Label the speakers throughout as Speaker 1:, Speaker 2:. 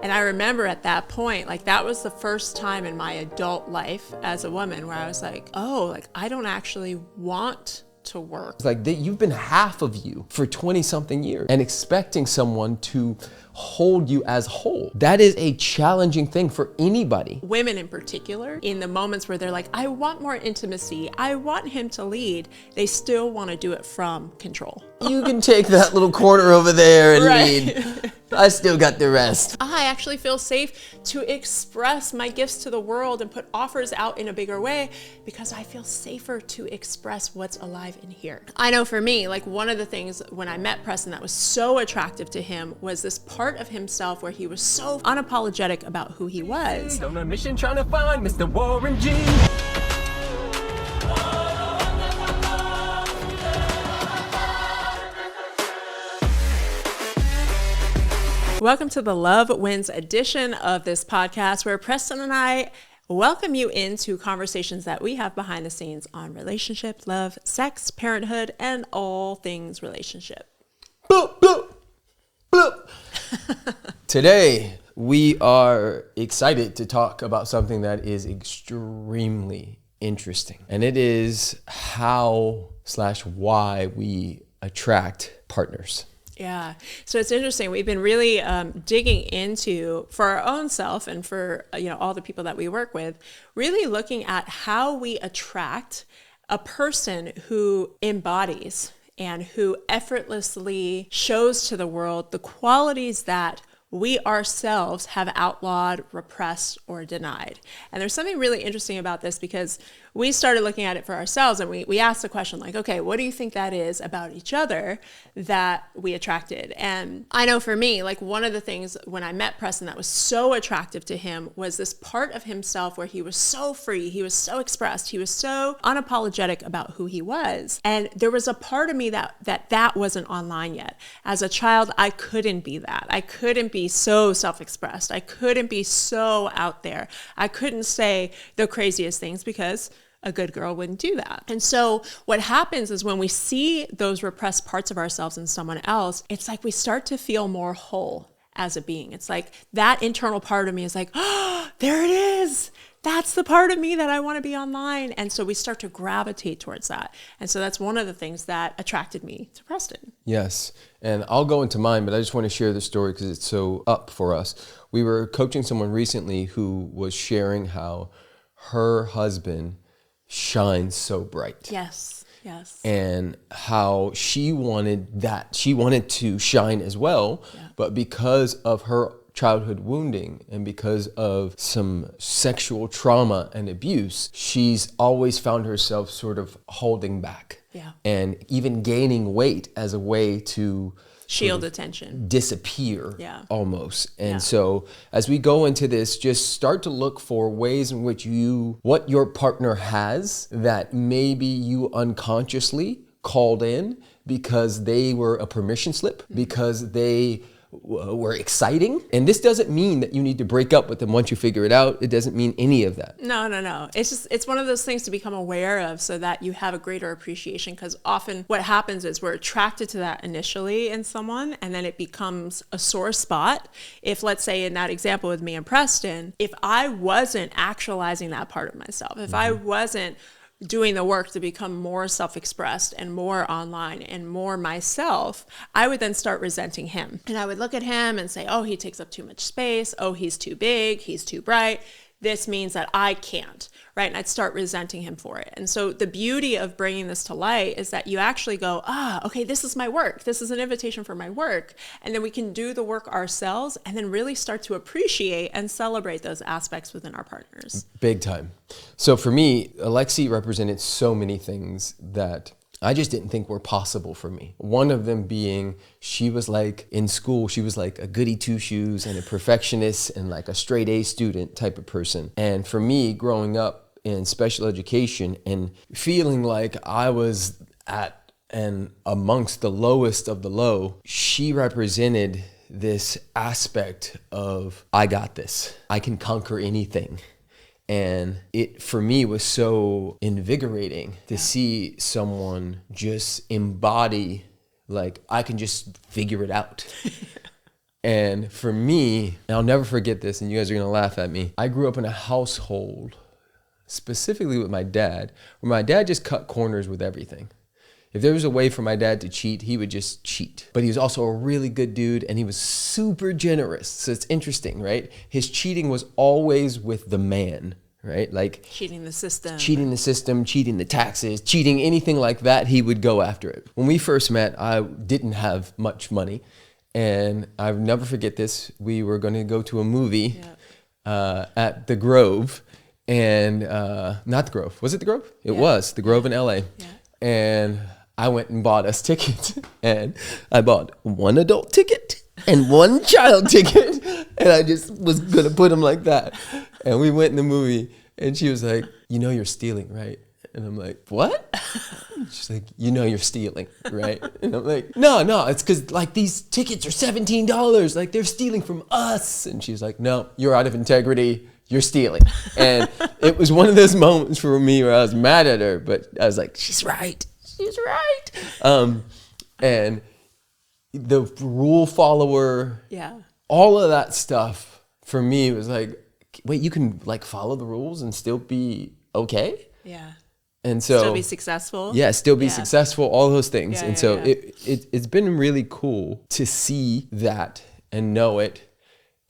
Speaker 1: And I remember at that point, like that was the first time in my adult life as a woman where I was like, oh, like I don't actually want to work.
Speaker 2: It's like you've been half of you for 20 something years and expecting someone to hold you as whole. That is a challenging thing for anybody.
Speaker 1: Women in particular, in the moments where they're like, I want more intimacy, I want him to lead, they still want to do it from control.
Speaker 2: You can take that little corner over there and
Speaker 1: Right.
Speaker 2: lead. I still got the rest.
Speaker 1: I actually feel safe to express my gifts to the world and put offers out in a bigger way because I feel safer to express what's alive in here. I know for me, like one of the things when I met Preston that was so attractive to him was this part of himself where he was so unapologetic about who he was.
Speaker 3: On a mission trying to find Mr. Warren G.
Speaker 1: Welcome to the Love Wins edition of this podcast where Preston and I welcome you into conversations that we have behind the scenes on relationship, love, sex, parenthood, and all things relationship.
Speaker 2: Bloop, bloop, bloop. Today, we are excited to talk about something that is extremely interesting. And it is how/why we attract partners.
Speaker 1: Yeah. So it's interesting. We've been really digging into, for our own self and for all the people that we work with, really looking at how we attract a person who embodies and who effortlessly shows to the world the qualities that we ourselves have outlawed, repressed, or denied. And there's something really interesting about this because we started looking at it for ourselves and we asked the question like, okay, what do you think that is about each other that we attracted? And I know for me, like one of the things when I met Preston that was so attractive to him was this part of himself where he was so free, he was so expressed, he was so unapologetic about who he was. And there was a part of me that wasn't online yet. As a child, I couldn't be that. I couldn't be so self-expressed. I couldn't be so out there. I couldn't say the craziest things because a good girl wouldn't do that. And so what happens is when we see those repressed parts of ourselves in someone else, it's like we start to feel more whole as a being. It's like that internal part of me is like, oh, there it is. That's the part of me that I want to be online. And so we start to gravitate towards that. And so that's one of the things that attracted me to Preston.
Speaker 2: Yes. And I'll go into mine, but I just want to share the story because it's so up for us. We were coaching someone recently who was sharing how her husband shines so bright.
Speaker 1: Yes. Yes.
Speaker 2: And how she wanted that. She wanted to shine as well, but because of her childhood wounding and because of some sexual trauma and abuse, she's always found herself sort of holding back.
Speaker 1: Yeah.
Speaker 2: And even gaining weight as a way to
Speaker 1: shield attention,
Speaker 2: disappear almost. And so as we go into this, just start to look for ways in which what your partner has that maybe you unconsciously called in because they were a permission slip, because they were exciting. And this doesn't mean that you need to break up with them once you figure it out. It doesn't mean any of that.
Speaker 1: No. It's one of those things to become aware of so that you have a greater appreciation, because often what happens is we're attracted to that initially in someone and then it becomes a sore spot. If, let's say in that example with me and Preston, if I wasn't actualizing that part of myself, if I wasn't doing the work to become more self-expressed and more online and more myself, I would then start resenting him. And I would look at him and say, oh, he takes up too much space. Oh, he's too big. He's too bright. This means that I can't, right? And I'd start resenting him for it. And so the beauty of bringing this to light is that you actually go, okay, this is my work. This is an invitation for my work. And then we can do the work ourselves and then really start to appreciate and celebrate those aspects within our partners.
Speaker 2: Big time. So for me, Alexi represented so many things that I just didn't think were possible for me. One of them being, she was like, in school, she was like a goody two-shoes and a perfectionist and like a straight A student type of person. And for me, growing up in special education and feeling like I was at and amongst the lowest of the low, she represented this aspect of, I got this. I can conquer anything. And it, for me, was so invigorating to see someone just embody, like, I can just figure it out. And for me, and I'll never forget this, and you guys are going to laugh at me. I grew up in a household, specifically with my dad, where my dad just cut corners with everything. If there was a way for my dad to cheat, he would just cheat. But he was also a really good dude, and he was super generous. So it's interesting, right? His cheating was always with the man, right? Like
Speaker 1: cheating the system,
Speaker 2: cheating the taxes, cheating anything like that, he would go after it. When we first met, I didn't have much money. And I'll never forget this. We were going to go to a movie at the Grove. And not the Grove. Was it the Grove? It was. The Grove in LA. Yeah. And I went and bought us tickets, and I bought one adult ticket and one child ticket, and I just was gonna put them like that. And we went in the movie, and she was like, "You know you're stealing, right?" And I'm like, "What?" She's like, "You know you're stealing, right?" And I'm like, No, it's because like these tickets are $17, like they're stealing from us." And she's like, "No, you're out of integrity. You're stealing." And it was one of those moments for me where I was mad at her, but I was like, she's right. And the rule follower, all of that stuff for me was like, wait, you can like follow the rules and still be okay?
Speaker 1: Yeah.
Speaker 2: And so
Speaker 1: still be successful.
Speaker 2: Yeah, still be successful, all those things. It's been really cool to see that and know it.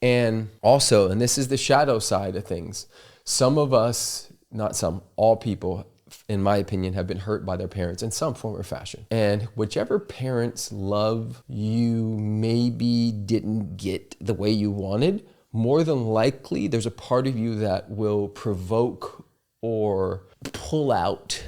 Speaker 2: And also, and this is the shadow side of things, some of us, not some, all people, in my opinion, have been hurt by their parents in some form or fashion. And whichever parents' love you maybe didn't get the way you wanted, more than likely there's a part of you that will provoke or pull out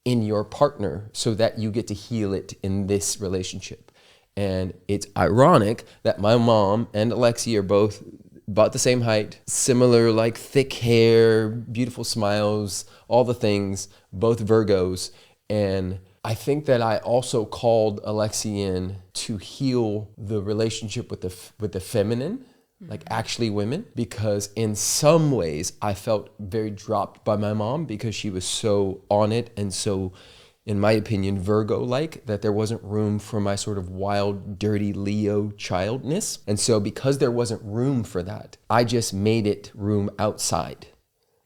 Speaker 2: in your partner so that you get to heal it in this relationship. And it's ironic that my mom and Alexi are both about the same height, similar like thick hair, beautiful smiles, all the things, both Virgos. And I think that I also called Alexi in to heal the relationship with the feminine, like actually women, because in some ways I felt very dropped by my mom because she was so on it and so, in my opinion, Virgo-like, that there wasn't room for my sort of wild, dirty Leo childness. And so because there wasn't room for that, I just made it room outside.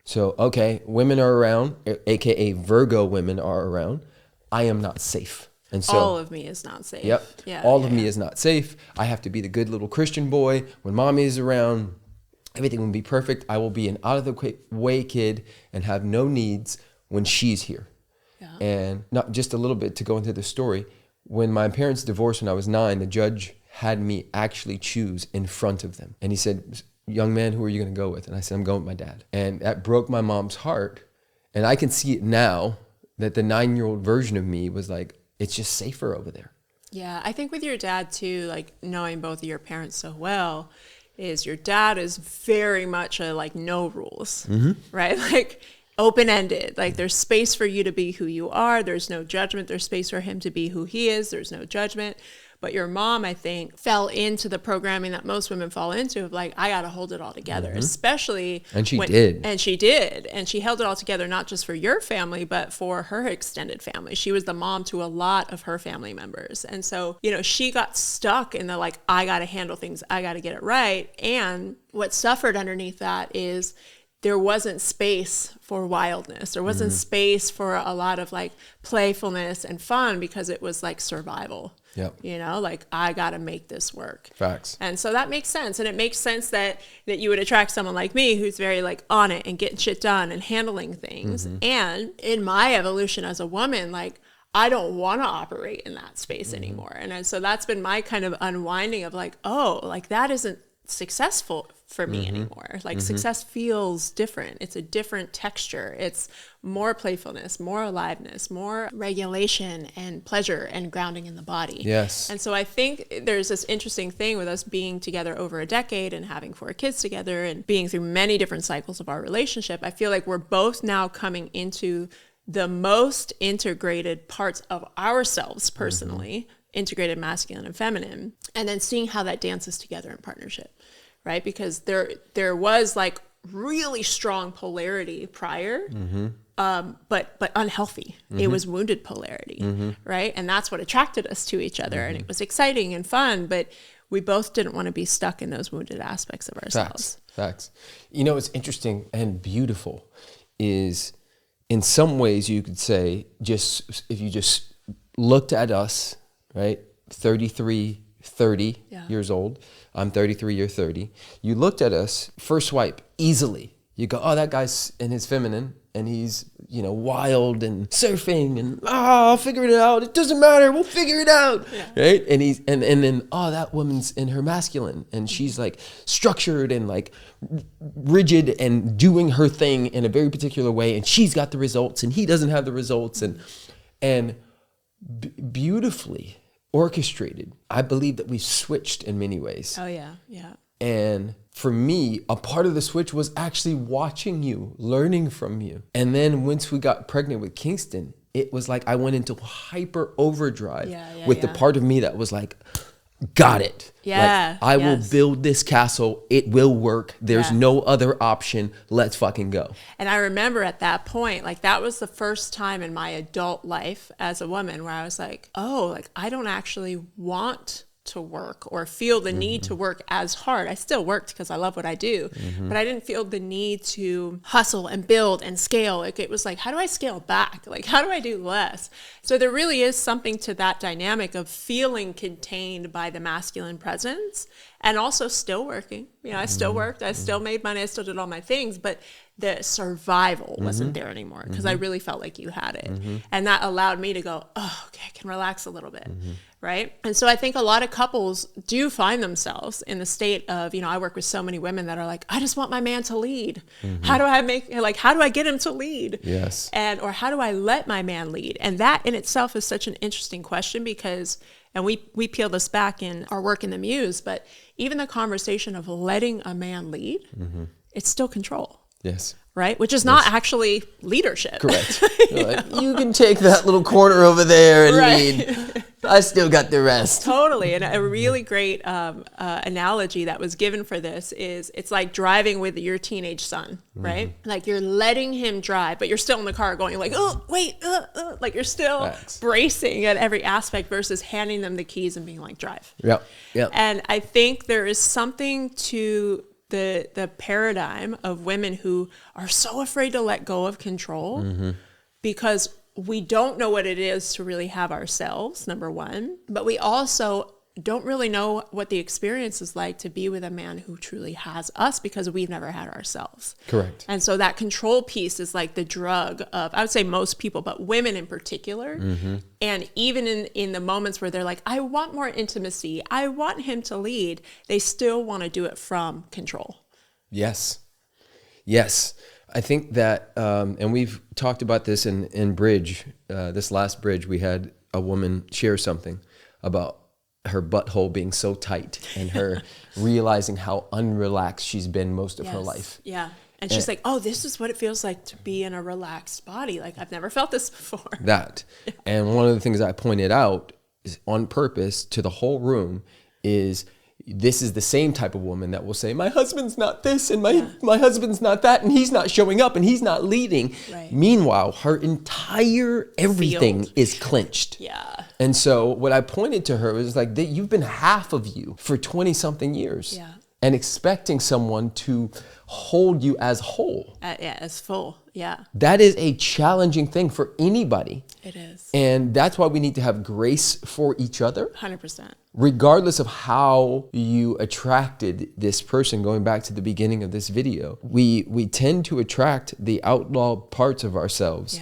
Speaker 2: So, okay, women are around, AKA Virgo women are around. I am not safe. And so
Speaker 1: all of me is not safe.
Speaker 2: Yep. Yeah, all of me is not safe. I have to be the good little Christian boy. When mommy is around, everything will be perfect. I will be an out of the way kid and have no needs when she's here. Yeah. And not just a little bit to go into the story. When my parents divorced when I was 9, the judge had me actually choose in front of them. And he said, "Young man, who are you going to go with?" And I said, "I'm going with my dad." And that broke my mom's heart. And I can see it now that the 9-year-old version of me was like, it's just safer over there.
Speaker 1: Yeah, I think with your dad too, like knowing both of your parents so well, is your dad is very much a like no rules, right? Like open-ended, like there's space for you to be who you are. There's no judgment. There's space for him to be who he is. There's no judgment. But your mom, I think, fell into the programming that most women fall into of like, I got to hold it all together, especially.
Speaker 2: And she did.
Speaker 1: And she did. And she held it all together, not just for your family, but for her extended family. She was the mom to a lot of her family members. And so, you know, she got stuck in the like, I got to handle things. I got to get it right. And what suffered underneath that is there wasn't space for wildness. There wasn't space for a lot of like playfulness and fun because it was like survival.
Speaker 2: Yep.
Speaker 1: You know, like I got to make this work.
Speaker 2: Facts.
Speaker 1: And so that makes sense. And it makes sense that you would attract someone like me who's very like on it and getting shit done and handling things. And in my evolution as a woman, like I don't want to operate in that space anymore. And so that's been my kind of unwinding of like, oh, like that isn't successful for me anymore. Like success feels different. It's a different texture. It's more playfulness, more aliveness, more regulation and pleasure and grounding in the body.
Speaker 2: Yes.
Speaker 1: And so I think there's this interesting thing with us being together over a decade and having 4 kids together and being through many different cycles of our relationship. I feel like we're both now coming into the most integrated parts of ourselves personally, integrated masculine and feminine, and then seeing how that dances together in partnership. Right? Because there was like really strong polarity prior, but unhealthy. It was wounded polarity, right? And that's what attracted us to each other. And it was exciting and fun, but we both didn't want to be stuck in those wounded aspects of ourselves.
Speaker 2: Facts. You know, what's interesting and beautiful is, in some ways you could say, just if you just looked at us, right? 30 years old. I'm 33, you're 30. You looked at us, first swipe, easily. You go, oh, that guy's in his feminine and he's, you know, wild and surfing and, I'll figure it out. It doesn't matter. We'll figure it out. Yeah. Right. And he's, and then, oh, that woman's in her masculine and she's like structured and like rigid and doing her thing in a very particular way. And she's got the results and he doesn't have the results. And beautifully orchestrated. I believe that we switched in many ways.
Speaker 1: Oh yeah. Yeah.
Speaker 2: And for me, a part of the switch was actually watching you, learning from you. And then once we got pregnant with Kingston, it was like I went into hyper overdrive with the part of me that was like, got it.
Speaker 1: Yeah.
Speaker 2: Like, I will build this castle. It will work. There's no other option. Let's fucking go.
Speaker 1: And I remember at that point, like that was the first time in my adult life as a woman where I was like, oh, like I don't actually want to work or feel the need to work as hard. I still worked because I love what I do, but I didn't feel the need to hustle and build and scale. Like it was like, how do I scale back? Like, how do I do less? So there really is something to that dynamic of feeling contained by the masculine presence and also still working. You know, I still worked, I still made money, I still did all my things, but the survival wasn't there anymore because I really felt like you had it. And that allowed me to go, oh, okay, I can relax a little bit. Right. And so I think a lot of couples do find themselves in the state of, you know, I work with so many women that are like, I just want my man to lead. How do I get him to lead?
Speaker 2: Yes.
Speaker 1: Or how do I let my man lead? And that in itself is such an interesting question because, and we peel this back in our work in the Muse, but even the conversation of letting a man lead, it's still control.
Speaker 2: Yes.
Speaker 1: Right? Which is not actually leadership.
Speaker 2: Correct. Like, you can take that little corner over there and lead. I still got the rest.
Speaker 1: Totally. And a really great analogy that was given for this is it's like driving with your teenage son, right? Like you're letting him drive, but you're still in the car going like, oh, wait, like you're still bracing at every aspect versus handing them the keys and being like, drive.
Speaker 2: Yep.
Speaker 1: And I think there is something to the paradigm of women who are so afraid to let go of control because we don't know what it is to really have ourselves, number one, but we also don't really know what the experience is like to be with a man who truly has us because we've never had ourselves.
Speaker 2: Correct.
Speaker 1: And so that control piece is like the drug of, I would say most people, but women in particular. And even in the moments where they're like, I want more intimacy, I want him to lead, they still want to do it from control.
Speaker 2: Yes. I think that, and we've talked about this in Bridge, this last Bridge, we had a woman share something about her butthole being so tight and her realizing how unrelaxed she's been most of her life.
Speaker 1: Yeah. And she's like, oh, this is what it feels like to be in a relaxed body. Like, I've never felt this before.
Speaker 2: That. And one of the things I pointed out is on purpose to the whole room is this is the same type of woman that will say, my husband's not this and my husband's not that and he's not showing up and he's not leading.
Speaker 1: Right.
Speaker 2: Meanwhile, her entire everything is clenched.
Speaker 1: Yeah.
Speaker 2: And so what I pointed to her was like, you've been half of you for 20 something years.
Speaker 1: Yeah.
Speaker 2: And expecting someone to hold you as whole.
Speaker 1: As full. Yeah.
Speaker 2: That is a challenging thing for anybody.
Speaker 1: It is.
Speaker 2: And that's why we need to have grace for each other.
Speaker 1: 100%.
Speaker 2: Regardless of how you attracted this person, going back to the beginning of this video, we tend to attract the outlaw parts of ourselves.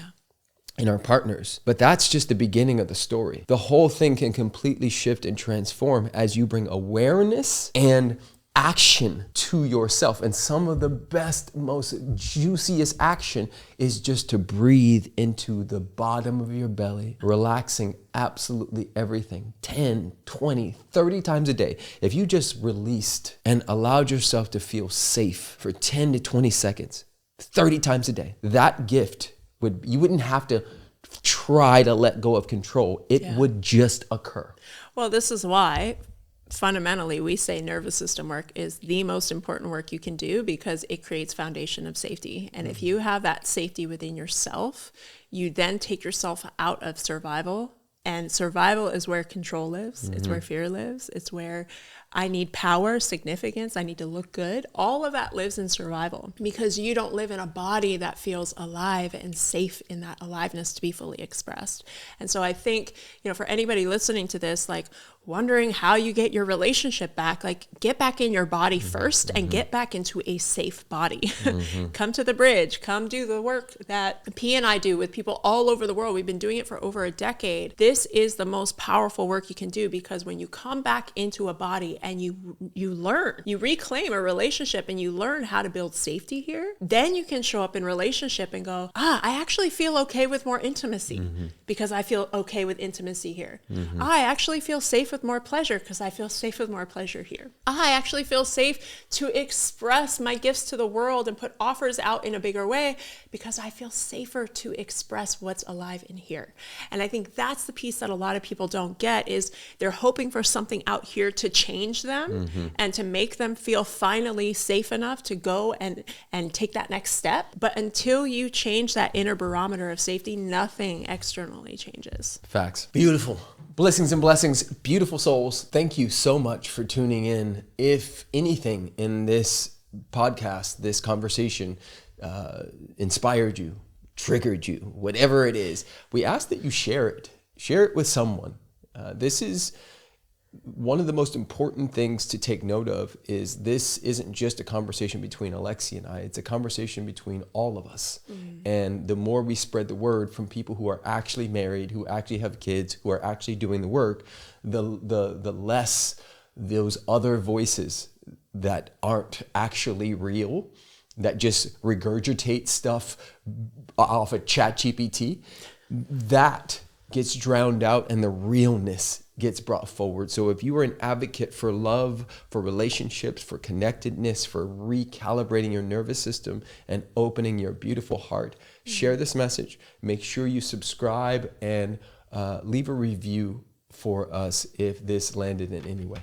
Speaker 2: In our partners. But that's just the beginning of the story. The whole thing can completely shift and transform as you bring awareness and action to yourself. And some of the best, most juiciest action is just to breathe into the bottom of your belly, relaxing absolutely everything 10, 20, 30 times a day. If you just released and allowed yourself to feel safe for 10 to 20 seconds, 30 times a day, that gift you wouldn't have to try to let go of control. It would just occur.
Speaker 1: Well, this is why fundamentally we say nervous system work is the most important work you can do because it creates foundation of safety. And if you have that safety within yourself, you then take yourself out of survival. And survival is where control lives. It's where fear lives. It's where I need power, significance, I need to look good. All of that lives in survival because you don't live in a body that feels alive and safe in that aliveness to be fully expressed. And so I think, for anybody listening to this, like wondering how you get your relationship back, like get back in your body first and get back into a safe body. Come to the bridge, come do the work that P and I do with people all over the world. We've been doing it for over a decade. This is the most powerful work you can do, because when you come back into a body and you learn, you reclaim a relationship and you learn how to build safety here, then you can show up in relationship and go, I actually feel okay with more intimacy because I feel okay with intimacy here. I actually feel safe with more pleasure because I feel safe with more pleasure here. I actually feel safe to express my gifts to the world and put offers out in a bigger way because I feel safer to express what's alive in here. And I think that's the piece that a lot of people don't get, is they're hoping for something out here to change them and to make them feel finally safe enough to go and take that next step. But until you change that inner barometer of safety, nothing externally changes.
Speaker 2: Facts. Beautiful. Blessings and blessings, beautiful souls. Thank you so much for tuning in. If anything in this podcast, this conversation inspired you, triggered you, whatever it is, we ask that you share it. Share it with someone. This is one of the most important things to take note of. Is this isn't just a conversation between Alexi and I, it's a conversation between all of us. And the more we spread the word from people who are actually married, who actually have kids, who are actually doing the work, the less those other voices that aren't actually real, that just regurgitate stuff off of ChatGPT, that gets drowned out and the realness gets brought forward. So if you are an advocate for love, for relationships, for connectedness, for recalibrating your nervous system and opening your beautiful heart, share this message. Make sure you subscribe and leave a review for us if this landed in any way.